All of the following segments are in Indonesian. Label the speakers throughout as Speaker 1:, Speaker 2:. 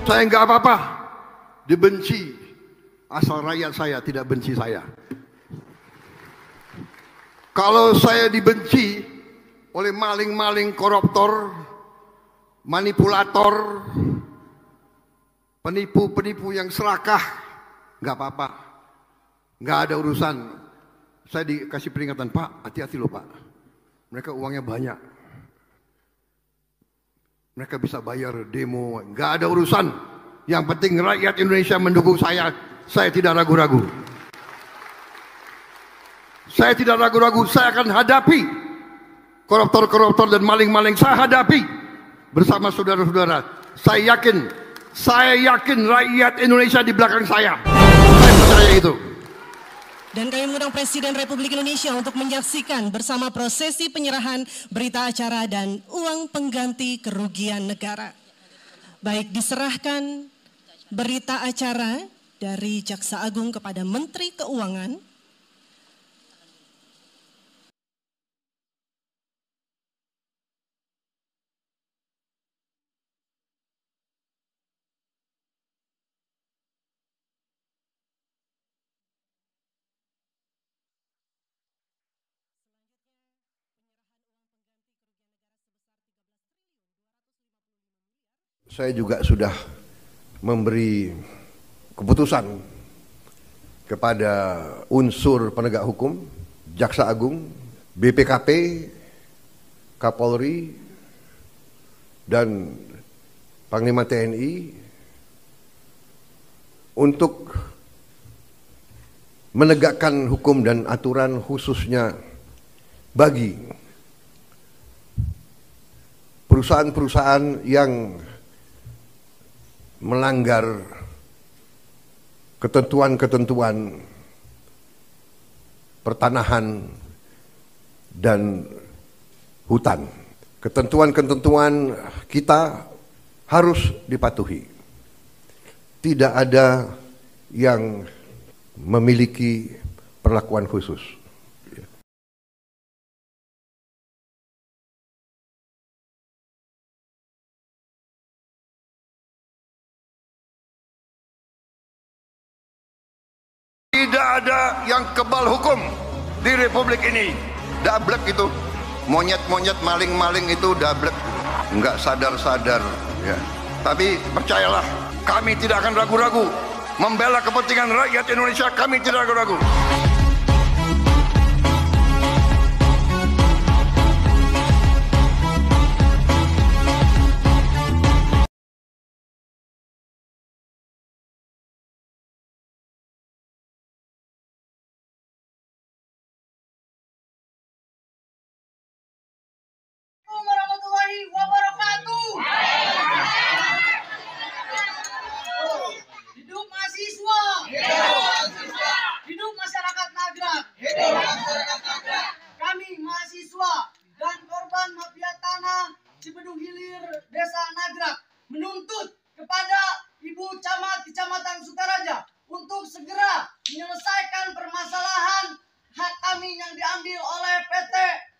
Speaker 1: saya nggak apa-apa dibenci, asal rakyat saya tidak benci saya. Kalau saya dibenci oleh maling-maling, koruptor, manipulator, penipu-penipu yang serakah, nggak apa-apa, nggak ada urusan. Saya dikasih peringatan, Pak, hati-hati loh Pak, mereka uangnya banyak, mereka bisa bayar demo, nggak ada urusan. Yang penting rakyat Indonesia mendukung saya tidak ragu-ragu. Saya tidak ragu-ragu, saya akan hadapi koruptor-koruptor dan maling-maling, saya hadapi bersama saudara-saudara. Saya yakin rakyat Indonesia di belakang saya. Saya percaya itu.
Speaker 2: Dan kami mengundang Presiden Republik Indonesia untuk menyaksikan bersama prosesi penyerahan berita acara dan uang pengganti kerugian negara. Baik, diserahkan berita acara dari Jaksa Agung kepada Menteri Keuangan.
Speaker 1: Saya juga sudah memberi keputusan kepada unsur penegak hukum, Jaksa Agung, BPKP, Kapolri, dan Panglima TNI untuk menegakkan hukum dan aturan khususnya bagi perusahaan-perusahaan yang melanggar ketentuan-ketentuan pertanahan dan hutan. Ketentuan-ketentuan kita harus dipatuhi. Tidak ada yang memiliki perlakuan khusus. Tidak ada yang kebal hukum di Republik ini. Dablek itu, monyet-monyet, maling-maling itu dablek, nggak sadar-sadar. Ya. Tapi percayalah, kami tidak akan ragu-ragu membela kepentingan rakyat Indonesia. Kami tidak ragu-ragu.
Speaker 3: Warahmatullahi wabarakatuh. Hidup mahasiswa. Hidup masyarakat Nagrak. Kami mahasiswa dan korban mafia tanah Cibedung Hilir, Desa Nagrak menuntut kepada Ibu Camat Kecamatan Sukaraja untuk segera menyelesaikan permasalahan hak kami yang diambil oleh PT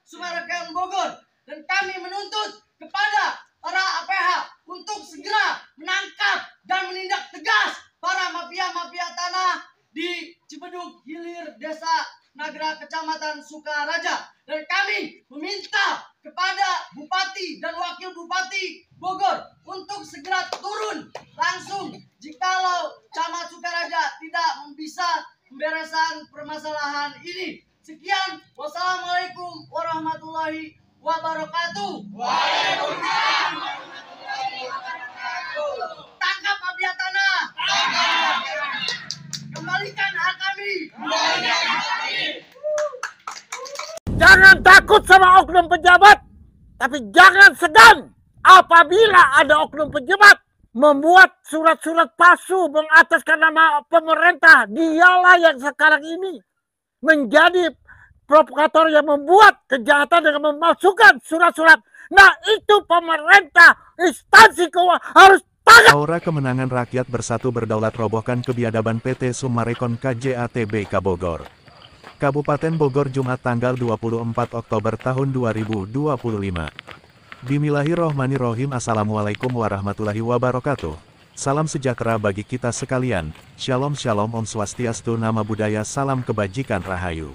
Speaker 3: Summarecon Bogor. Dan kami menuntut kepada para APH untuk segera menangkap dan menindak tegas para mafia-mafia tanah di Cibedung Hilir, Desa Nagrak, Kecamatan Sukaraja. Dan kami meminta kepada Bupati dan Wakil Bupati Bogor untuk segera turun langsung jikalau Camat Sukaraja tidak bisa membereskan permasalahan ini. Sekian, wassalamualaikum warahmatullahi wabarakatuh. Waalaikumsalam warahmatullahi wabarakatuh. Tangkap mafia tanah. Tangkap. Kembalikan hak kami. Kembalikan hak kami.
Speaker 4: Jangan takut sama oknum pejabat, tapi jangan segan apabila ada oknum pejabat membuat surat-surat palsu mengataskan nama pemerintah. Dialah yang sekarang ini menjadi provokator yang membuat kejahatan dengan memasukkan surat-surat. Nah, itu pemerintah, instansi keuangan harus tangkap.
Speaker 5: Aura kemenangan rakyat bersatu berdaulat robohkan kebiadaban PT Summarecon KJATBK Bogor. Kabupaten Bogor, Jumat tanggal 24 Oktober tahun 2025. Bismillahirrohmanirrohim. Assalamualaikum warahmatullahi wabarakatuh. Salam sejahtera bagi kita sekalian, Shalom Shalom Om Swastiastu Nama Budaya Salam Kebajikan Rahayu.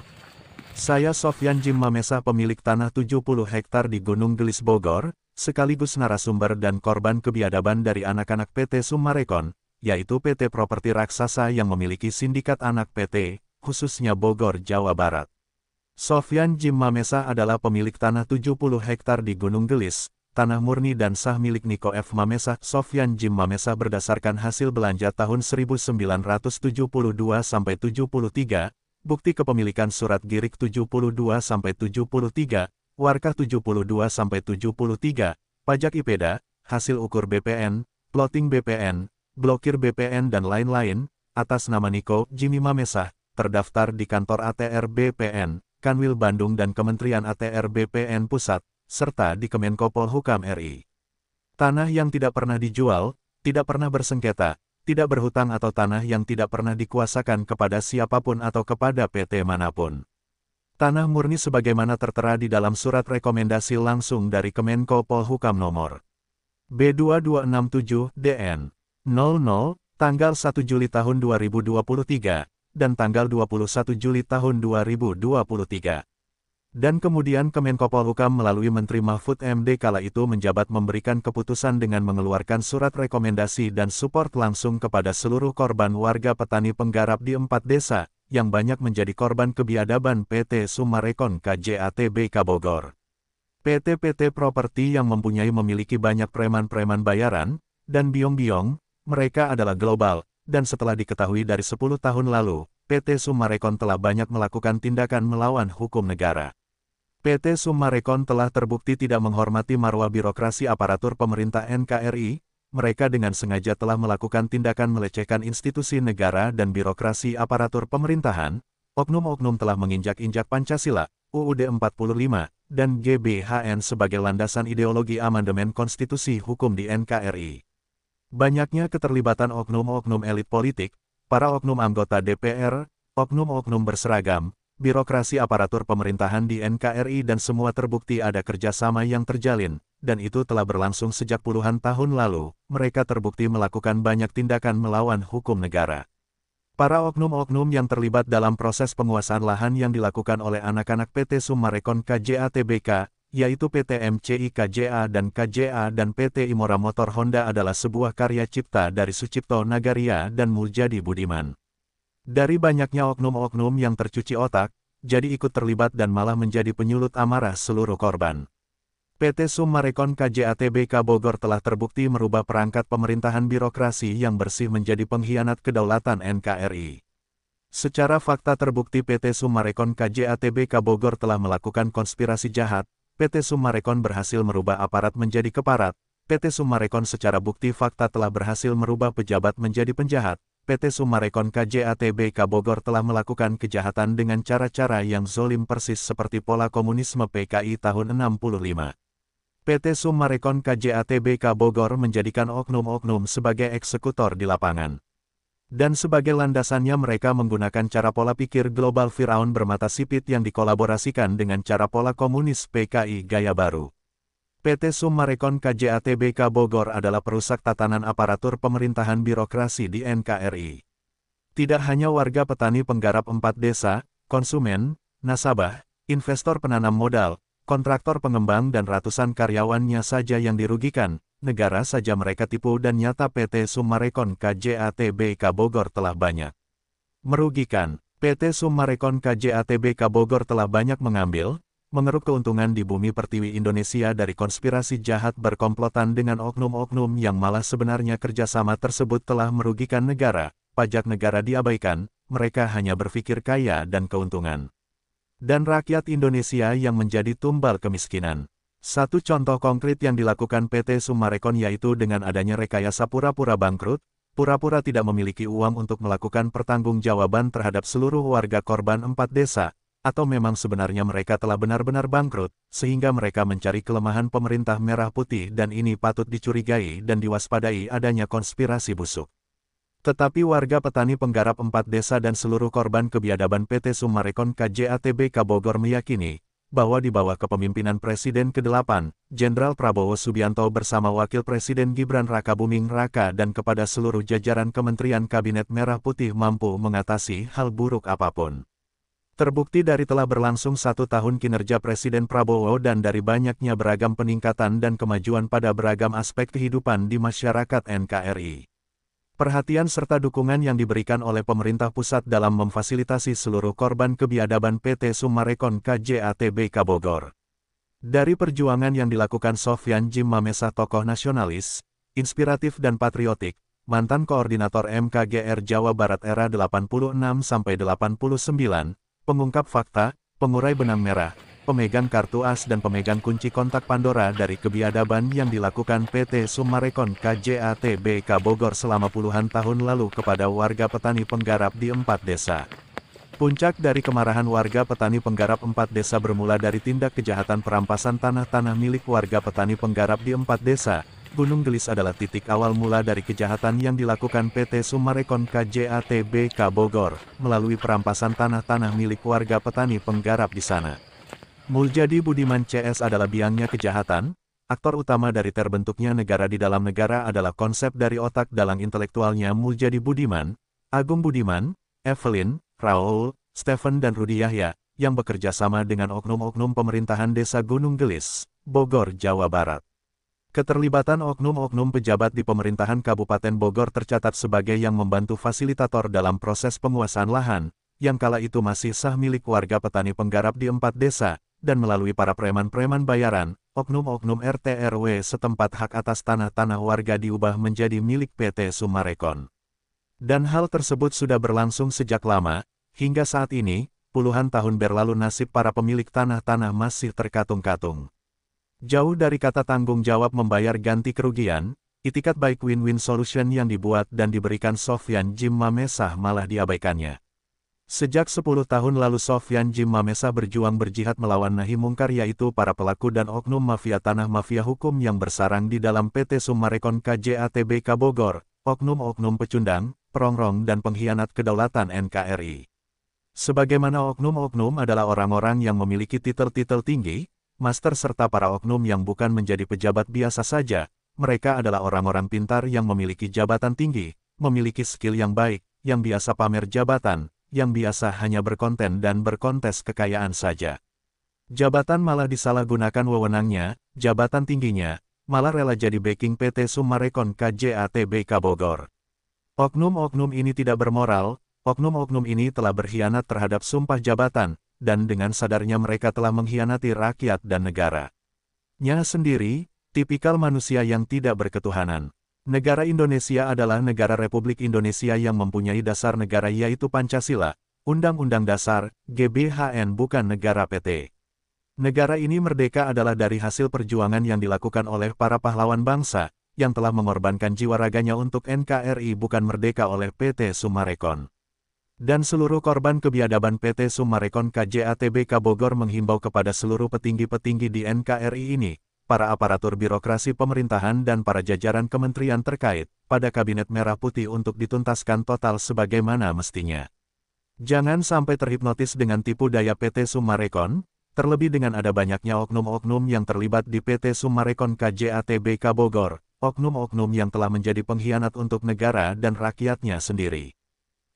Speaker 5: Saya Sofyan Jim Mamesa pemilik tanah 70 hektar di Gunung Gelis Bogor, sekaligus narasumber dan korban kebiadaban dari anak-anak PT Summarecon, yaitu PT Properti Raksasa yang memiliki sindikat anak PT, khususnya Bogor, Jawa Barat. Sofyan Jim Mamesa adalah pemilik tanah 70 hektar di Gunung Gelis, tanah murni dan sah milik Niko F. Mamesa. Sofyan Jim Mamesa berdasarkan hasil belanja tahun 1972-73, bukti kepemilikan surat girik 72-73, warkah 72-73, pajak IPEDA, hasil ukur BPN, plotting BPN, blokir BPN dan lain-lain, atas nama Niko Jimmy Mamesa, terdaftar di kantor ATR BPN, Kanwil Bandung dan Kementerian ATR BPN Pusat, serta di Kemenko Polhukam RI. Tanah yang tidak pernah dijual, tidak pernah bersengketa, tidak berhutang atau tanah yang tidak pernah dikuasakan kepada siapapun atau kepada PT manapun. Tanah murni sebagaimana tertera di dalam surat rekomendasi langsung dari Kemenko Polhukam nomor B2267-DN 00, tanggal 1 Juli tahun 2023, dan tanggal 21 Juli tahun 2023. Dan kemudian Kemenko Polhukam melalui Menteri Mahfud MD kala itu menjabat memberikan keputusan dengan mengeluarkan surat rekomendasi dan support langsung kepada seluruh korban warga petani penggarap di 4 desa, yang banyak menjadi korban kebiadaban PT Summarecon KJATBK Bogor. PT Properti yang memiliki banyak preman-preman bayaran, dan biong-biong, mereka adalah global, dan setelah diketahui dari 10 tahun lalu, PT Summarecon telah banyak melakukan tindakan melawan hukum negara. PT Summarecon telah terbukti tidak menghormati marwah birokrasi aparatur pemerintah NKRI, mereka dengan sengaja telah melakukan tindakan melecehkan institusi negara dan birokrasi aparatur pemerintahan, oknum-oknum telah menginjak-injak Pancasila, UUD 45, dan GBHN sebagai landasan ideologi amandemen konstitusi hukum di NKRI. Banyaknya keterlibatan oknum-oknum elit politik, para oknum anggota DPR, oknum-oknum berseragam, birokrasi aparatur pemerintahan di NKRI dan semua terbukti ada kerjasama yang terjalin, dan itu telah berlangsung sejak puluhan tahun lalu, mereka terbukti melakukan banyak tindakan melawan hukum negara. Para oknum-oknum yang terlibat dalam proses penguasaan lahan yang dilakukan oleh anak-anak PT Summarecon KJATBK, yaitu PT MCI KJA dan KJA dan PT Imora Motor Honda adalah sebuah karya cipta dari Sucipto Nagaria dan Muljadi Budiman. Dari banyaknya oknum-oknum yang tercuci otak, jadi ikut terlibat dan malah menjadi penyulut amarah seluruh korban. PT Summarecon KJATBK Bogor telah terbukti merubah perangkat pemerintahan birokrasi yang bersih menjadi pengkhianat kedaulatan NKRI. Secara fakta terbukti PT Summarecon KJATBK Bogor telah melakukan konspirasi jahat, PT Summarecon berhasil merubah aparat menjadi keparat, PT Summarecon secara bukti fakta telah berhasil merubah pejabat menjadi penjahat, PT Summarecon KJATBK Bogor telah melakukan kejahatan dengan cara-cara yang zolim persis seperti pola komunisme PKI tahun 65. PT Summarecon KJATBK Bogor menjadikan oknum-oknum sebagai eksekutor di lapangan. Dan sebagai landasannya mereka menggunakan cara pola pikir global Firaun bermata sipit yang dikolaborasikan dengan cara pola komunis PKI gaya baru. PT Summarecon KJATBK Bogor adalah perusak tatanan aparatur pemerintahan birokrasi di NKRI. Tidak hanya warga petani penggarap 4 desa, konsumen, nasabah, investor penanam modal, kontraktor pengembang dan ratusan karyawannya saja yang dirugikan, negara saja mereka tipu dan nyata PT Summarecon KJATBK Bogor telah banyak merugikan. PT Summarecon KJATBK Bogor telah banyak mengeruk keuntungan di bumi pertiwi Indonesia dari konspirasi jahat berkomplotan dengan oknum-oknum yang malah sebenarnya kerjasama tersebut telah merugikan negara, pajak negara diabaikan, mereka hanya berpikir kaya dan keuntungan. Dan rakyat Indonesia yang menjadi tumbal kemiskinan. Satu contoh konkret yang dilakukan PT Summarecon yaitu dengan adanya rekayasa pura-pura bangkrut, pura-pura tidak memiliki uang untuk melakukan pertanggungjawaban terhadap seluruh warga korban 4 desa, atau memang sebenarnya mereka telah benar-benar bangkrut, sehingga mereka mencari kelemahan pemerintah merah putih dan ini patut dicurigai dan diwaspadai adanya konspirasi busuk. Tetapi warga petani penggarap 4 desa dan seluruh korban kebiadaban PT Summarecon KJATBK Bogor meyakini, bahwa di bawah kepemimpinan Presiden ke-8, Jenderal Prabowo Subianto bersama Wakil Presiden Gibran Rakabuming Raka dan kepada seluruh jajaran Kementerian Kabinet Merah Putih mampu mengatasi hal buruk apapun. Terbukti dari telah berlangsung 1 tahun kinerja Presiden Prabowo dan dari banyaknya beragam peningkatan dan kemajuan pada beragam aspek kehidupan di masyarakat NKRI. Perhatian serta dukungan yang diberikan oleh pemerintah pusat dalam memfasilitasi seluruh korban kebiadaban PT Summarecon KJATBK Bogor. Dari perjuangan yang dilakukan Sofyan Jim Mamesa, tokoh nasionalis, inspiratif dan patriotik, mantan koordinator MKGR Jawa Barat era 86-89, pengungkap fakta, pengurai benang merah, pemegang kartu as dan pemegang kunci kontak Pandora dari kebiadaban yang dilakukan PT Summarecon KJATBK Bogor selama puluhan tahun lalu kepada warga petani penggarap di 4 desa. Puncak dari kemarahan warga petani penggarap 4 desa bermula dari tindak kejahatan perampasan tanah-tanah milik warga petani penggarap di 4 desa. Gunung Gelis adalah titik awal mula dari kejahatan yang dilakukan PT Summarecon KJATBK Bogor melalui perampasan tanah-tanah milik warga petani penggarap di sana. Muljadi Budiman CS adalah biangnya kejahatan. Aktor utama dari terbentuknya negara di dalam negara adalah konsep dari otak dalang intelektualnya Muljadi Budiman, Agung Budiman, Evelyn, Raoul, Stephen dan Rudi Yahya, yang bekerja sama dengan oknum-oknum pemerintahan Desa Gunung Gelis, Bogor, Jawa Barat. Keterlibatan oknum-oknum pejabat di pemerintahan Kabupaten Bogor tercatat sebagai yang membantu fasilitator dalam proses penguasaan lahan, yang kala itu masih sah milik warga petani penggarap di 4 desa, dan melalui para preman-preman bayaran, oknum-oknum RT RW setempat hak atas tanah-tanah warga diubah menjadi milik PT Summarecon. Dan hal tersebut sudah berlangsung sejak lama, hingga saat ini, puluhan tahun berlalu nasib para pemilik tanah-tanah masih terkatung-katung. Jauh dari kata tanggung jawab membayar ganti kerugian, itikat baik win-win solution yang dibuat dan diberikan Sofyan Jim Mamesa malah diabaikannya. Sejak 10 tahun lalu Sofyan Jim Mamesa berjuang berjihad melawan nahi mungkar, yaitu para pelaku dan oknum mafia tanah mafia hukum yang bersarang di dalam PT Summarecon KJATBK Bogor, oknum-oknum pecundang, perongrong dan pengkhianat kedaulatan NKRI. Sebagaimana oknum-oknum adalah orang-orang yang memiliki titel-titel tinggi, master serta para oknum yang bukan menjadi pejabat biasa saja, mereka adalah orang-orang pintar yang memiliki jabatan tinggi, memiliki skill yang baik, yang biasa pamer jabatan, yang biasa hanya berkonten dan berkontes kekayaan saja. Jabatan malah disalahgunakan wewenangnya, jabatan tingginya, malah rela jadi backing PT Summarecon KJATBK Bogor. Oknum-oknum ini tidak bermoral, oknum-oknum ini telah berkhianat terhadap sumpah jabatan, dan dengan sadarnya mereka telah mengkhianati rakyat dan negara. Nya sendiri, tipikal manusia yang tidak berketuhanan. Negara Indonesia adalah negara Republik Indonesia yang mempunyai dasar negara yaitu Pancasila, Undang-Undang Dasar, GBHN bukan negara PT. Negara ini merdeka adalah dari hasil perjuangan yang dilakukan oleh para pahlawan bangsa, yang telah mengorbankan jiwa raganya untuk NKRI, bukan merdeka oleh PT Summarecon. Dan seluruh korban kebiadaban PT Summarecon KJATBK Bogor menghimbau kepada seluruh petinggi-petinggi di NKRI ini, para aparatur birokrasi pemerintahan dan para jajaran kementerian terkait, pada Kabinet Merah Putih untuk dituntaskan total sebagaimana mestinya. Jangan sampai terhipnotis dengan tipu daya PT Summarecon, terlebih dengan ada banyaknya oknum-oknum yang terlibat di PT Summarecon KJATBK Bogor, oknum-oknum yang telah menjadi pengkhianat untuk negara dan rakyatnya sendiri.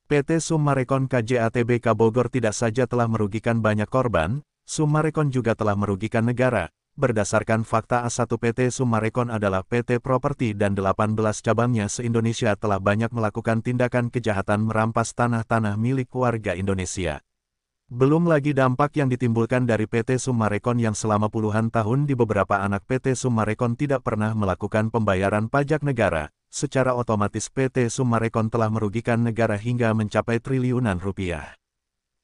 Speaker 5: PT Summarecon KJATBK Bogor tidak saja telah merugikan banyak korban, Summarecon juga telah merugikan negara. Berdasarkan fakta A1 PT Summarecon adalah PT properti dan 18 cabangnya se-Indonesia telah banyak melakukan tindakan kejahatan merampas tanah-tanah milik warga Indonesia. Belum lagi dampak yang ditimbulkan dari PT Summarecon yang selama puluhan tahun di beberapa anak PT Summarecon tidak pernah melakukan pembayaran pajak negara, secara otomatis PT Summarecon telah merugikan negara hingga mencapai triliunan rupiah.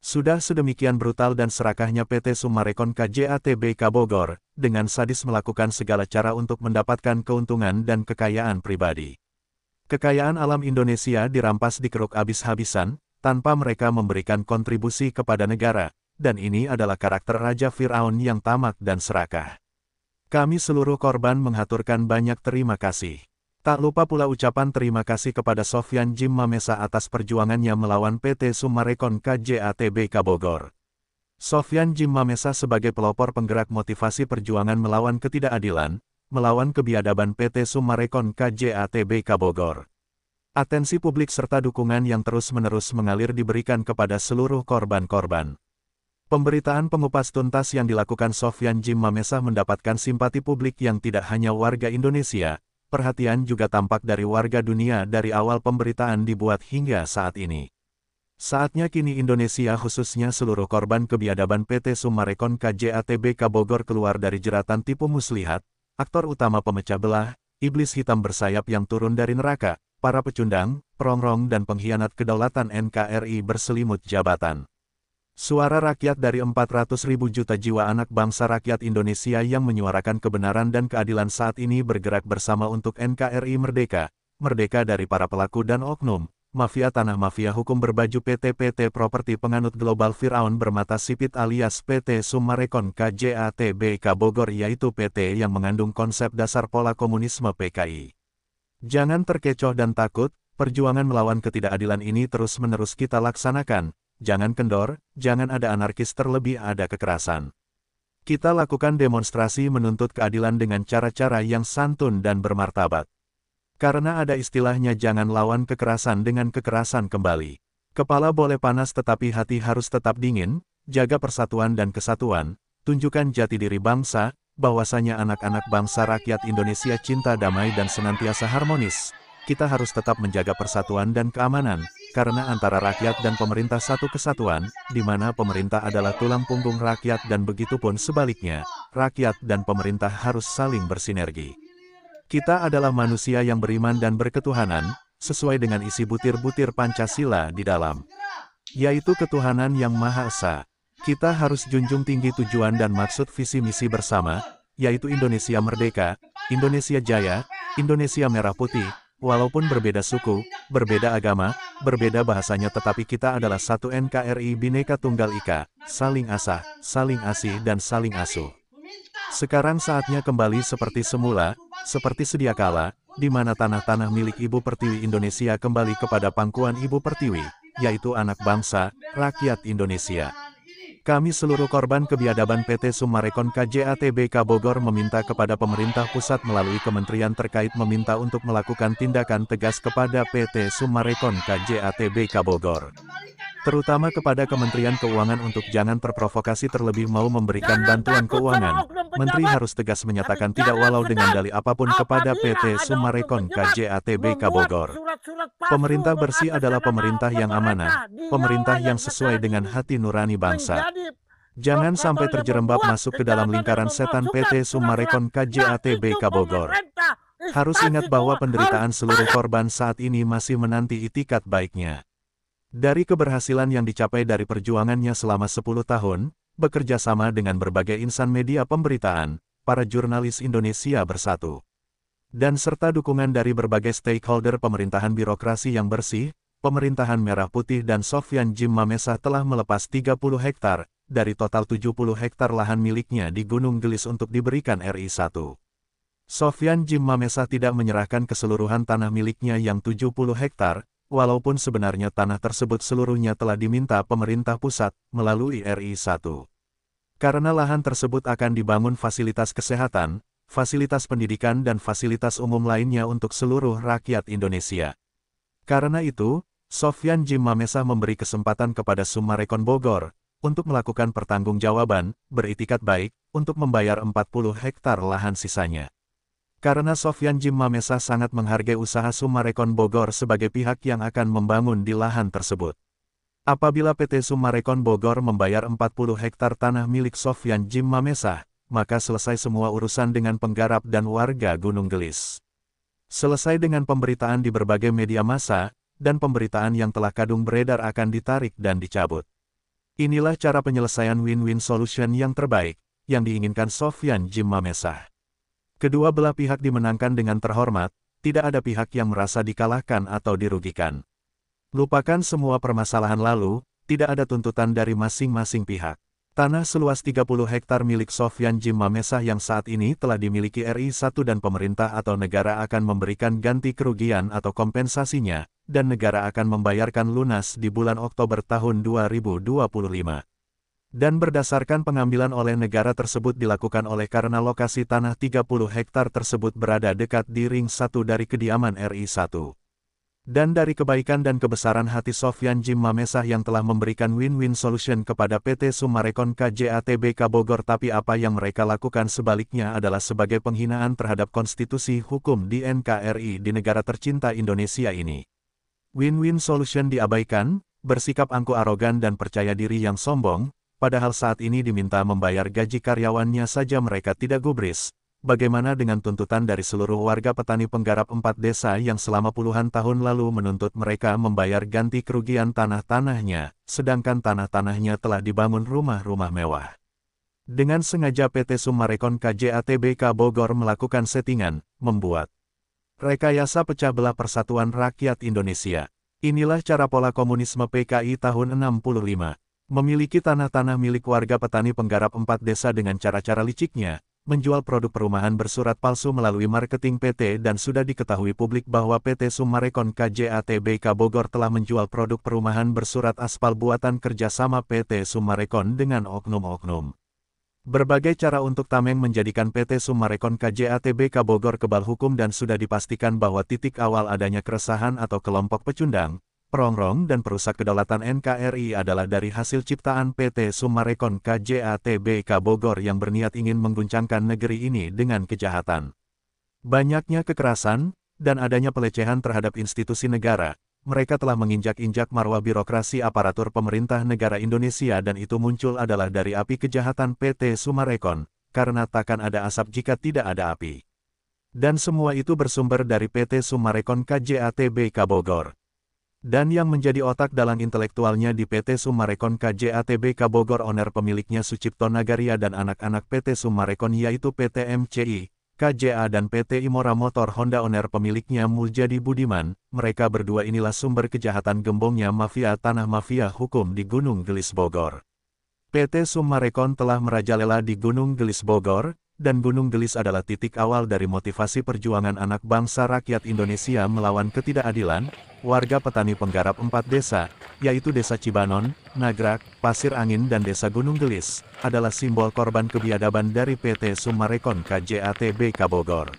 Speaker 5: Sudah sedemikian brutal dan serakahnya PT Summarecon KJATBK Bogor, dengan sadis melakukan segala cara untuk mendapatkan keuntungan dan kekayaan pribadi. Kekayaan alam Indonesia dirampas dikeruk habis-habisan, tanpa mereka memberikan kontribusi kepada negara, dan ini adalah karakter Raja Fir'aun yang tamak dan serakah. Kami seluruh korban menghaturkan banyak terima kasih. Tak lupa pula ucapan terima kasih kepada Sofyan Jim Mamesa atas perjuangannya melawan PT Summarecon KJATBK Bogor. Sofyan Jim Mamesa sebagai pelopor penggerak motivasi perjuangan melawan ketidakadilan, melawan kebiadaban PT Summarecon KJATBK Bogor. Atensi publik serta dukungan yang terus-menerus mengalir diberikan kepada seluruh korban-korban. Pemberitaan pengupas tuntas yang dilakukan Sofyan Jim Mamesa mendapatkan simpati publik yang tidak hanya warga Indonesia, perhatian juga tampak dari warga dunia dari awal pemberitaan dibuat hingga saat ini. Saatnya kini Indonesia khususnya seluruh korban kebiadaban PT Summarecon KJATBK Bogor keluar dari jeratan tipu muslihat, aktor utama pemecah belah, iblis hitam bersayap yang turun dari neraka, para pecundang, perongrong dan pengkhianat kedaulatan NKRI berselimut jabatan. Suara rakyat dari 400.000 juta jiwa anak bangsa rakyat Indonesia yang menyuarakan kebenaran dan keadilan saat ini bergerak bersama untuk NKRI merdeka, merdeka dari para pelaku dan oknum. Mafia tanah mafia hukum berbaju PT Properti penganut global Firaun bermata sipit alias PT Summarecon KJATBK Bogor yaitu PT yang mengandung konsep dasar pola komunisme PKI. Jangan terkecoh dan takut, perjuangan melawan ketidakadilan ini terus-menerus kita laksanakan, jangan kendor, jangan ada anarkis terlebih ada kekerasan. Kita lakukan demonstrasi menuntut keadilan dengan cara-cara yang santun dan bermartabat. Karena ada istilahnya jangan lawan kekerasan dengan kekerasan kembali. Kepala boleh panas tetapi hati harus tetap dingin, jaga persatuan dan kesatuan, tunjukkan jati diri bangsa, bahwasanya anak-anak bangsa rakyat Indonesia cinta damai dan senantiasa harmonis. Kita harus tetap menjaga persatuan dan keamanan, karena antara rakyat dan pemerintah satu kesatuan, di mana pemerintah adalah tulang punggung rakyat dan begitupun sebaliknya, rakyat dan pemerintah harus saling bersinergi. Kita adalah manusia yang beriman dan berketuhanan, sesuai dengan isi butir-butir Pancasila di dalam, yaitu ketuhanan yang Maha Esa. Kita harus junjung tinggi tujuan dan maksud visi misi bersama, yaitu Indonesia Merdeka, Indonesia Jaya, Indonesia Merah Putih, walaupun berbeda suku, berbeda agama, berbeda bahasanya tetapi kita adalah satu NKRI Bhinneka Tunggal Ika, saling asah, saling asih dan saling asuh. Sekarang saatnya kembali seperti semula, seperti sedia kala, di mana tanah-tanah milik Ibu Pertiwi Indonesia kembali kepada pangkuan Ibu Pertiwi, yaitu anak bangsa, rakyat Indonesia. Kami seluruh korban kebiadaban PT Summarecon KJATBK Bogor meminta kepada pemerintah pusat melalui kementerian terkait meminta untuk melakukan tindakan tegas kepada PT Summarecon KJATBK Bogor. Terutama kepada Kementerian Keuangan untuk jangan terprovokasi terlebih mau memberikan bantuan keuangan. Menteri harus tegas menyatakan tidak walau dengan dalih apapun kepada PT Summarecon KJATBK Bogor. Pemerintah bersih adalah pemerintah yang amanah, pemerintah yang sesuai dengan hati nurani bangsa. Jangan sampai terjerembab masuk ke dalam lingkaran setan PT Summarecon KJATBK Bogor. Harus ingat bahwa penderitaan seluruh korban saat ini masih menanti itikat baiknya. Dari keberhasilan yang dicapai dari perjuangannya selama 10 tahun, bekerja sama dengan berbagai insan media pemberitaan, para jurnalis Indonesia bersatu, dan serta dukungan dari berbagai stakeholder pemerintahan birokrasi yang bersih, pemerintahan Merah Putih dan Sofyan Jim Mamesa telah melepas 30 hektar, dari total 70 hektar lahan miliknya di Gunung Gelis untuk diberikan RI 1. Sofyan Jim Mamesa tidak menyerahkan keseluruhan tanah miliknya yang 70 hektar, walaupun sebenarnya tanah tersebut seluruhnya telah diminta pemerintah pusat melalui RI 1. Karena lahan tersebut akan dibangun fasilitas kesehatan, fasilitas pendidikan dan fasilitas umum lainnya untuk seluruh rakyat Indonesia. Karena itu, Sofyan Jim Mamesa memberi kesempatan kepada Summarecon Bogor untuk melakukan pertanggungjawaban, beritikat baik, untuk membayar 40 hektar lahan sisanya. Karena Sofyan Jim Mamesa sangat menghargai usaha Summarecon Bogor sebagai pihak yang akan membangun di lahan tersebut. Apabila PT Summarecon Bogor membayar 40 hektar tanah milik Sofyan Jim Mamesa, maka selesai semua urusan dengan penggarap dan warga Gunung Gelis. Selesai dengan pemberitaan di berbagai media massa, dan pemberitaan yang telah kadung beredar akan ditarik dan dicabut. Inilah cara penyelesaian win-win solution yang terbaik, yang diinginkan Sofyan Jim Mamesa. Kedua belah pihak dimenangkan dengan terhormat, tidak ada pihak yang merasa dikalahkan atau dirugikan. Lupakan semua permasalahan lalu, tidak ada tuntutan dari masing-masing pihak. Tanah seluas 30 hektar milik Sofyan Jim Mamesa yang saat ini telah dimiliki RI 1 dan pemerintah atau negara akan memberikan ganti kerugian atau kompensasinya, dan negara akan membayarkan lunas di bulan Oktober tahun 2025. Dan berdasarkan pengambilan oleh negara tersebut dilakukan oleh karena lokasi tanah 30 hektar tersebut berada dekat di ring 1 dari kediaman RI1. Dan dari kebaikan dan kebesaran hati Sofyan Jim Mamesah yang telah memberikan win-win solution kepada PT Summarecon KJATBK Bogor, tapi apa yang mereka lakukan sebaliknya adalah sebagai penghinaan terhadap konstitusi hukum di NKRI di negara tercinta Indonesia ini. Win-win solution diabaikan, bersikap angkuh arogan dan percaya diri yang sombong, padahal saat ini diminta membayar gaji karyawannya saja mereka tidak gubris. Bagaimana dengan tuntutan dari seluruh warga petani penggarap 4 desa yang selama puluhan tahun lalu menuntut mereka membayar ganti kerugian tanah-tanahnya, sedangkan tanah-tanahnya telah dibangun rumah-rumah mewah. Dengan sengaja PT Summarecon KJATBK Bogor melakukan settingan, membuat rekayasa pecah belah Persatuan Rakyat Indonesia. Inilah cara pola komunisme PKI tahun 65. Memiliki tanah-tanah milik warga petani penggarap 4 desa dengan cara-cara liciknya, menjual produk perumahan bersurat palsu melalui marketing PT, dan sudah diketahui publik bahwa PT Summarecon KJATBK Bogor telah menjual produk perumahan bersurat aspal buatan kerjasama PT Summarecon dengan oknum-oknum. Berbagai cara untuk tameng menjadikan PT Summarecon KJATBK Bogor kebal hukum, dan sudah dipastikan bahwa titik awal adanya keresahan atau kelompok pecundang, perongrong dan perusak kedaulatan NKRI adalah dari hasil ciptaan PT Summarecon KJATBK Bogor yang berniat ingin mengguncangkan negeri ini dengan kejahatan. Banyaknya kekerasan, dan adanya pelecehan terhadap institusi negara, mereka telah menginjak-injak marwah birokrasi aparatur pemerintah negara Indonesia, dan itu muncul adalah dari api kejahatan PT Summarecon, karena takkan ada asap jika tidak ada api. Dan semua itu bersumber dari PT Summarecon KJATBK Bogor. Dan yang menjadi otak dalang intelektualnya di PT Summarecon KJATBK Bogor, owner pemiliknya Sucipto Nagaria dan anak-anak PT Summarecon yaitu PT MCI, KJA dan PT Imora Motor Honda, owner pemiliknya Muljadi Budiman. Mereka berdua inilah sumber kejahatan gembongnya mafia tanah, mafia hukum di Gunung Gelis Bogor. PT Summarecon telah merajalela di Gunung Gelis Bogor, dan Gunung Gelis adalah titik awal dari motivasi perjuangan anak bangsa rakyat Indonesia melawan ketidakadilan. Warga petani penggarap 4 desa, yaitu Desa Cibanon, Nagrak, Pasir Angin dan Desa Gunung Gelis, adalah simbol korban kebiadaban dari PT Summarecon KJATBK Bogor.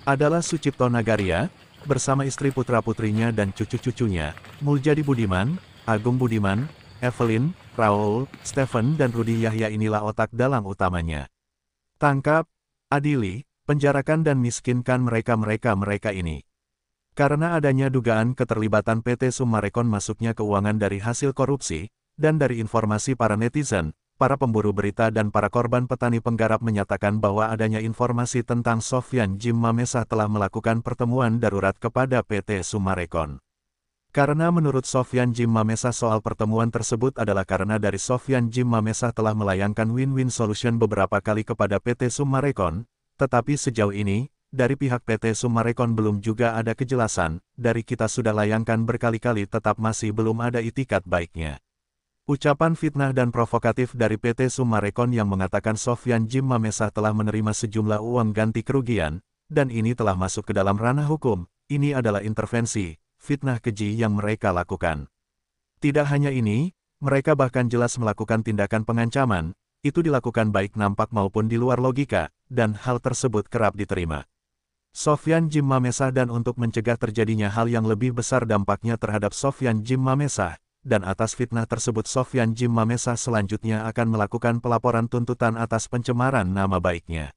Speaker 5: Adalah Sucipto Nagaria, bersama istri putra-putrinya dan cucu-cucunya, Muljadi Budiman, Agung Budiman, Evelyn, Raul, Stephen dan Rudi Yahya. Inilah otak dalang utamanya. Tangkap, adili, penjarakan dan miskinkan mereka ini. Karena adanya dugaan keterlibatan PT Summarecon masuknya keuangan dari hasil korupsi, dan dari informasi para netizen, para pemburu berita dan para korban petani penggarap menyatakan bahwa adanya informasi tentang Sofyan Jim Mamesah telah melakukan pertemuan darurat kepada PT Summarecon. Karena menurut Sofyan Jim Mamesah soal pertemuan tersebut adalah karena dari Sofyan Jim Mamesah telah melayangkan win-win solution beberapa kali kepada PT Summarecon, tetapi sejauh ini, dari pihak PT Summarecon belum juga ada kejelasan, dari kita sudah layangkan berkali-kali tetap masih belum ada itikat baiknya. Ucapan fitnah dan provokatif dari PT Summarecon yang mengatakan Sofyan Jim Mamesah telah menerima sejumlah uang ganti kerugian, dan ini telah masuk ke dalam ranah hukum, ini adalah intervensi, fitnah keji yang mereka lakukan. Tidak hanya ini, mereka bahkan jelas melakukan tindakan pengancaman, itu dilakukan baik nampak maupun di luar logika, dan hal tersebut kerap diterima Sofyan Jim Mamesah, dan untuk mencegah terjadinya hal yang lebih besar dampaknya terhadap Sofyan Jim Mamesah, dan atas fitnah tersebut Sofyan Jim Mamesah selanjutnya akan melakukan pelaporan tuntutan atas pencemaran nama baiknya.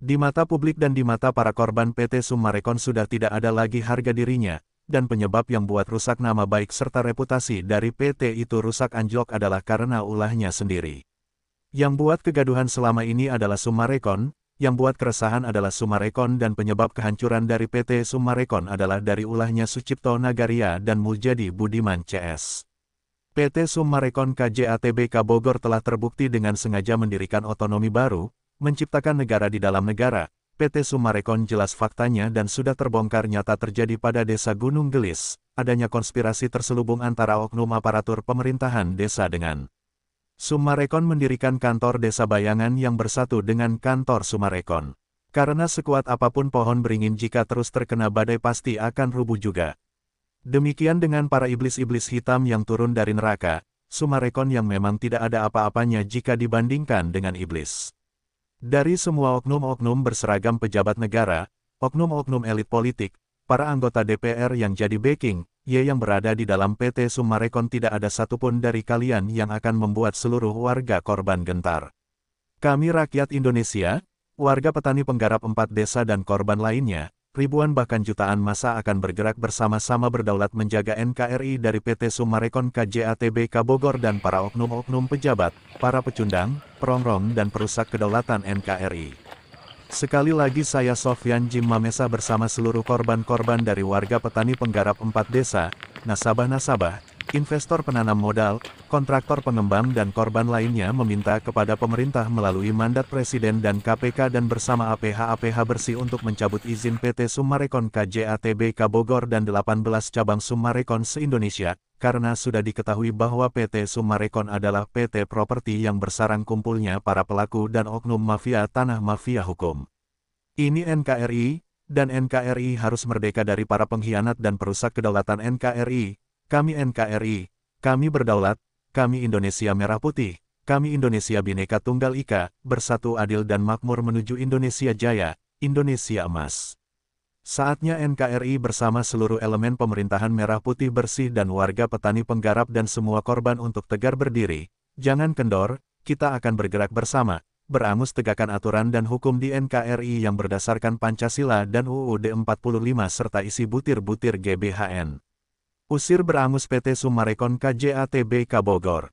Speaker 5: Di mata publik dan di mata para korban, PT Summarecon sudah tidak ada lagi harga dirinya, dan penyebab yang buat rusak nama baik serta reputasi dari PT itu rusak anjlok adalah karena ulahnya sendiri. Yang buat kegaduhan selama ini adalah Summarecon, yang buat keresahan adalah Summarecon, dan penyebab kehancuran dari PT Summarecon adalah dari ulahnya Sucipto Nagaria dan Muljadi Budiman CS. PT Summarecon KJATBK Bogor telah terbukti dengan sengaja mendirikan otonomi baru, menciptakan negara di dalam negara. PT Summarecon jelas faktanya dan sudah terbongkar nyata terjadi pada Desa Gunung Gelis, adanya konspirasi terselubung antara oknum aparatur pemerintahan desa dengan Summarecon mendirikan kantor desa bayangan yang bersatu dengan kantor Summarecon. Karena sekuat apapun pohon beringin jika terus terkena badai pasti akan rubuh juga. Demikian dengan para iblis-iblis hitam yang turun dari neraka, Summarecon yang memang tidak ada apa-apanya jika dibandingkan dengan iblis. Dari semua oknum-oknum berseragam pejabat negara, oknum-oknum elit politik, para anggota DPR yang jadi backing, yang berada di dalam PT Summarecon tidak ada satupun dari kalian yang akan membuat seluruh warga korban gentar. Kami rakyat Indonesia, warga petani penggarap 4 desa dan korban lainnya, ribuan bahkan jutaan massa akan bergerak bersama-sama berdaulat menjaga NKRI dari PT Summarecon KJATBK Bogor dan para oknum-oknum pejabat, para pecundang, perongrong dan perusak kedaulatan NKRI. Sekali lagi saya Sofyan Jim Mamesa bersama seluruh korban-korban dari warga petani penggarap 4 desa, nasabah-nasabah, investor penanam modal, kontraktor pengembang dan korban lainnya meminta kepada pemerintah melalui mandat Presiden dan KPK dan bersama APH bersih untuk mencabut izin PT Summarecon KJATBK Bogor dan 18 cabang Summarecon se-Indonesia, karena sudah diketahui bahwa PT Summarecon adalah PT properti yang bersarang kumpulnya para pelaku dan oknum mafia tanah mafia hukum. Ini NKRI, dan NKRI harus merdeka dari para pengkhianat dan perusak kedaulatan NKRI. Kami NKRI, kami berdaulat, kami Indonesia Merah Putih, kami Indonesia Bhinneka Tunggal Ika, bersatu adil dan makmur menuju Indonesia Jaya, Indonesia Emas. Saatnya NKRI bersama seluruh elemen pemerintahan Merah Putih bersih dan warga petani penggarap dan semua korban untuk tegar berdiri. Jangan kendor, kita akan bergerak bersama, berangus tegakkan aturan dan hukum di NKRI yang berdasarkan Pancasila dan UUD 45 serta isi butir-butir GBHN. Usir berangus PT Summarecon KJATBK Bogor.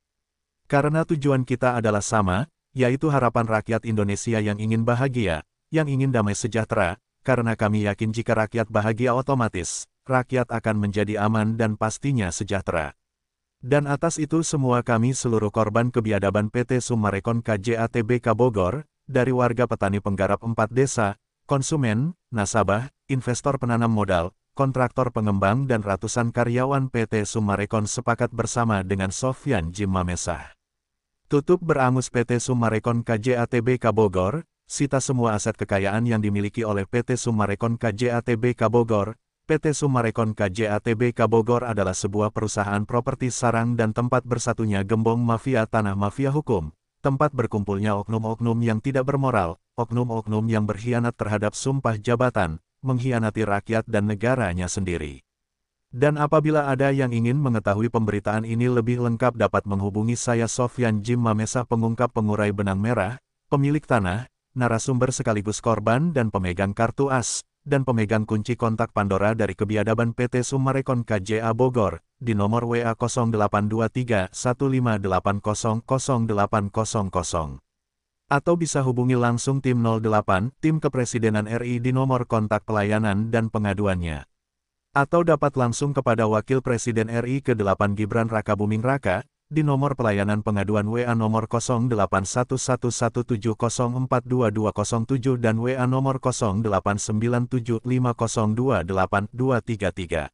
Speaker 5: Karena tujuan kita adalah sama, yaitu harapan rakyat Indonesia yang ingin bahagia, yang ingin damai sejahtera, karena kami yakin jika rakyat bahagia otomatis, rakyat akan menjadi aman dan pastinya sejahtera. Dan atas itu semua kami seluruh korban kebiadaban PT Summarecon KJATBK Bogor, dari warga petani penggarap 4 desa, konsumen, nasabah, investor penanam modal, kontraktor pengembang dan ratusan karyawan PT Summarecon sepakat bersama dengan Sofyan Jim Mamesa. Tutup berangus PT Summarecon KJATBK Bogor, sita semua aset kekayaan yang dimiliki oleh PT Summarecon KJATBK Bogor. PT Summarecon KJATBK Bogor adalah sebuah perusahaan properti sarang dan tempat bersatunya gembong mafia tanah mafia hukum, tempat berkumpulnya oknum-oknum yang tidak bermoral, oknum-oknum yang berkhianat terhadap sumpah jabatan, mengkhianati rakyat dan negaranya sendiri. Dan apabila ada yang ingin mengetahui pemberitaan ini lebih lengkap dapat menghubungi saya Sofyan Jim Mamesa pengungkap pengurai benang merah, pemilik tanah, narasumber sekaligus korban dan pemegang kartu as, dan pemegang kunci kontak Pandora dari kebiadaban PT Summarecon KJA Bogor, di nomor WA 0823 158008000. Atau bisa hubungi langsung tim 08, tim Kepresidenan RI di nomor kontak pelayanan dan pengaduannya. Atau dapat langsung kepada Wakil Presiden RI ke-8 Gibran Rakabuming Raka, di nomor pelayanan pengaduan WA nomor 081117042207 dan WA nomor 089750282233.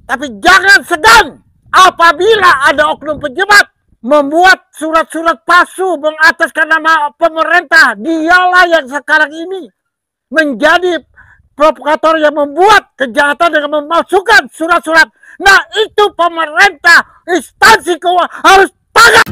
Speaker 4: Tapi jangan segan apabila ada oknum pejabat membuat surat-surat palsu mengataskan nama pemerintah. Dialah yang sekarang ini menjadi provokator yang membuat kejahatan dengan memasukkan surat-surat. Nah, itu pemerintah, instansi keuangan harus tanggap.